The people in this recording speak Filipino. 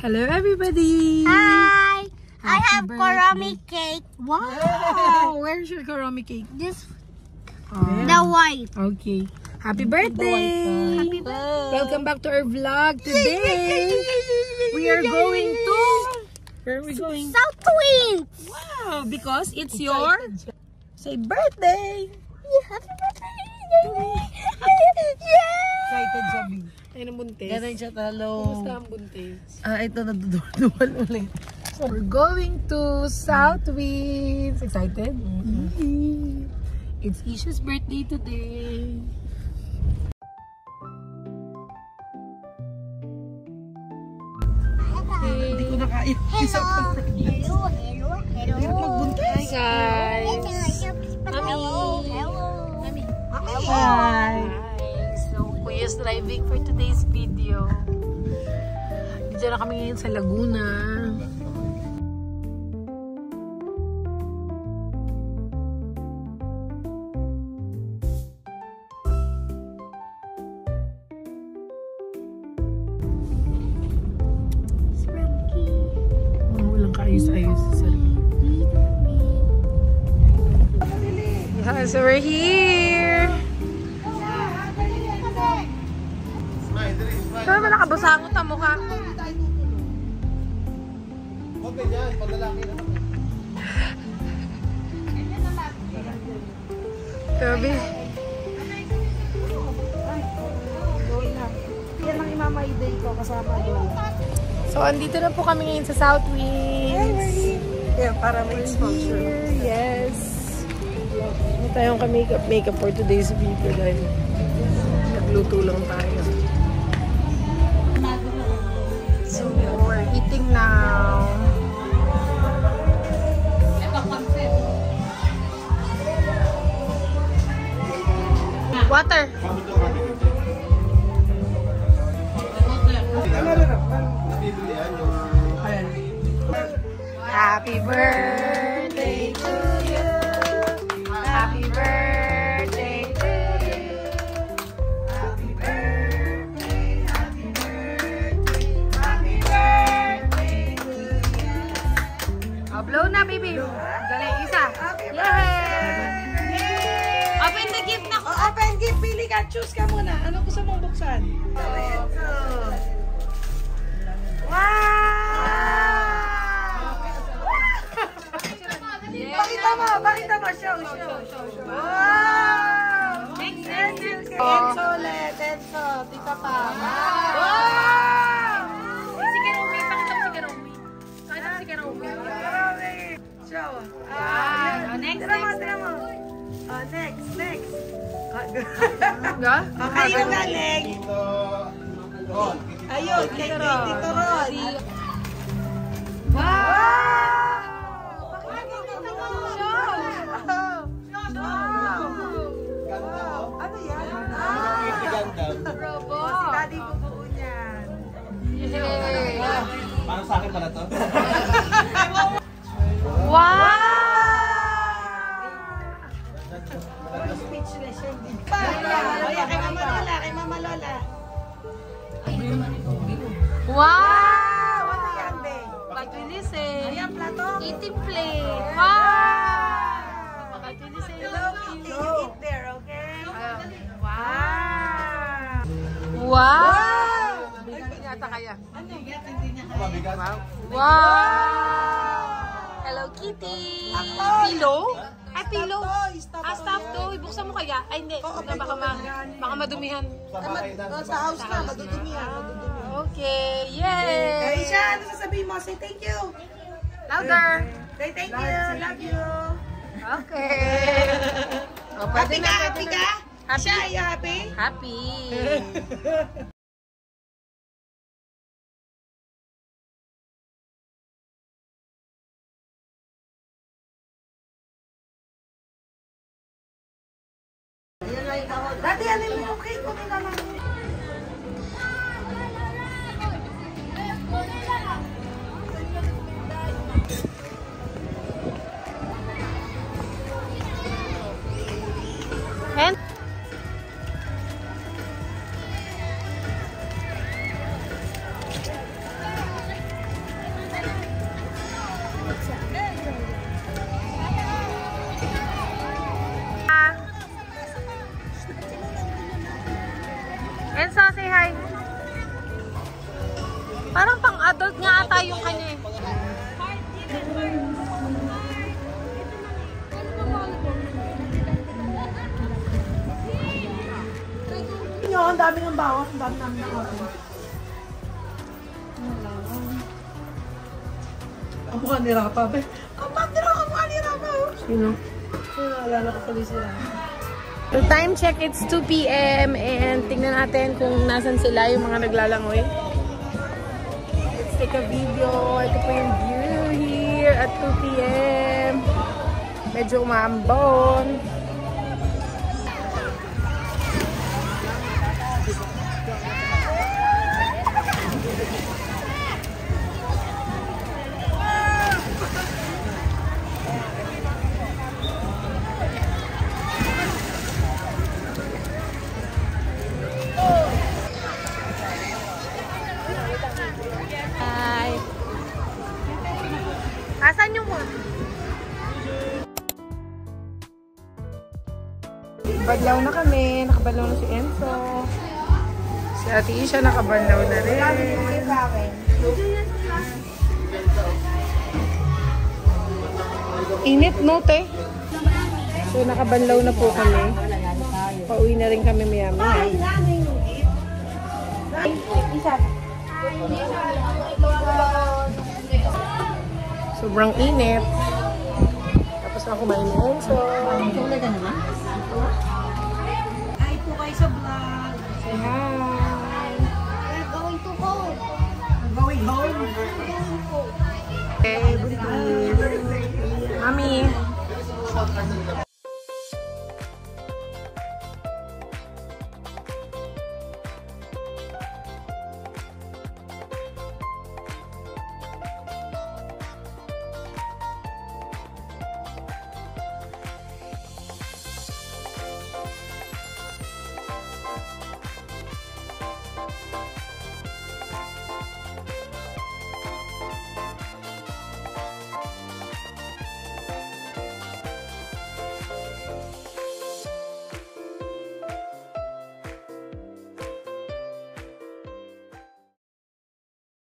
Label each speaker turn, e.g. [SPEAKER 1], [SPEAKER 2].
[SPEAKER 1] Hello everybody!
[SPEAKER 2] Hi! I have
[SPEAKER 1] birthday.
[SPEAKER 2] Koromi cake.
[SPEAKER 1] Wow! Where's your Koromi cake?
[SPEAKER 2] This, the white.
[SPEAKER 1] Okay. Happy birthday!
[SPEAKER 2] Happy birthday.
[SPEAKER 1] Welcome back to our vlog today. We are going to... Where are we going?
[SPEAKER 2] South Twins!
[SPEAKER 1] Wow! Because it's your... Say birthday!
[SPEAKER 2] Happy birthday! Yeah!
[SPEAKER 3] Excited siya, B.
[SPEAKER 1] Ay, ng buntis.
[SPEAKER 3] Ganun siya talo.
[SPEAKER 1] Kumusta ang buntis?
[SPEAKER 3] Ito naduduwal ulit.
[SPEAKER 1] We're going to South Twins. Excited? It's Isha's birthday today.
[SPEAKER 3] Hindi ko na kaya.
[SPEAKER 2] Hello!
[SPEAKER 3] Hirap magbuntis.
[SPEAKER 1] Hi guys!
[SPEAKER 2] Mami!
[SPEAKER 3] Hi.
[SPEAKER 1] So, Kuya's driving for today's video. Dito na kami ngayon sa Laguna. Walang kaayos-ayos sa sarili. Yeah, so we're here! Pero ba nakabusangot ang mukha ko?
[SPEAKER 4] Okay yan, paglalaki naman.
[SPEAKER 1] Grabe.
[SPEAKER 3] Yan ang imamay day ko kasama doon.
[SPEAKER 1] So, andito na po kami ngayon sa South Winds.
[SPEAKER 3] Yeah, para may exposure.
[SPEAKER 1] Yes. Hindi tayong makeup for today's video dahil nagluto lang tayo. So, we're eating now. Water. Happy birthday to you. Happy birthday to you. Happy birthday, happy birthday, happy birthday to you. Oh, blow na, baby. Galing, isa. Yay! Open the gift na.
[SPEAKER 3] Open gift, pili ka. Choose ka muna. Ano gusto mong buksan? Pakita mo, show. Wow! Next. Enzo ulit, Enzo. Tita pa. Wow!
[SPEAKER 1] Si Kerumi, pakita mo si Kerumi. Pakita mo si Kerumi.
[SPEAKER 3] Show.
[SPEAKER 1] Next.
[SPEAKER 3] Tira mo. Next.
[SPEAKER 1] Ga?
[SPEAKER 3] Kanino galing? Ayun, kay Tito Ron. Wow! Ano yan?
[SPEAKER 1] Bravo!
[SPEAKER 3] Si Daddy bubuo niyan.
[SPEAKER 1] Yay!
[SPEAKER 4] Parang sa akin pala to.
[SPEAKER 1] Wow!
[SPEAKER 3] Speechless yung kay Mama Lola.
[SPEAKER 1] Wow!
[SPEAKER 3] Ano yan, be?
[SPEAKER 1] Pag-release
[SPEAKER 3] Ayan, plato.
[SPEAKER 1] eating plate. Wow! Pag-release
[SPEAKER 3] Hello, Kitty. You eat there, okay?
[SPEAKER 1] Wow! Wow! Hindi yata kaya.
[SPEAKER 4] Mabigat.
[SPEAKER 1] Wow! Hello, Kitty! Pillow? Ay, pillow. Staff to. Ibuksan mo kaya? Ay, hindi. Baka madumihan.
[SPEAKER 4] Sa bahay na.
[SPEAKER 3] Sa house na, madudumihan.
[SPEAKER 1] Okay. Yay!
[SPEAKER 3] Aisha, ano sasabihin mo? Say thank you.
[SPEAKER 1] Louder!
[SPEAKER 3] Say thank you. Love you.
[SPEAKER 1] Okay. Oh,
[SPEAKER 3] Happy ka? Happy ka?
[SPEAKER 1] Happy.
[SPEAKER 3] Aisha, are you happy?
[SPEAKER 1] Happy.
[SPEAKER 3] Dati, ano yung cake ko nila lang?
[SPEAKER 1] And Enzo, say hi. Parang pang-adult nga ata yung kanya eh.
[SPEAKER 3] Ang dami ng bawas, ang dami namin ng ako. Ang mukha ni Rapa, be. Kapatira ka mukha ni Rapa, oh.
[SPEAKER 1] Sino?
[SPEAKER 3] Naalala ko tuloy sila.
[SPEAKER 1] So time check, it's 2 p.m. and tingnan natin kung nasan sila yung mga naglalangoy. Let's take a video. Ito po yung view here at 2 p.m. Medyo umaambon. Hi. Asan yung Badlaw na kami. Nakabalaw na si Enzo. Si Ate Isha nakabalaw na rin. Init, no, te? So, nakabanlaw na po kami. Pauwi na rin kami maya-maya. Sobrang init. Tapos na kumain ni Enzo.
[SPEAKER 3] Ay po kayo sa vlog.
[SPEAKER 1] Say hi.
[SPEAKER 2] We're going to home.
[SPEAKER 3] Going home.
[SPEAKER 1] Okay, Mami.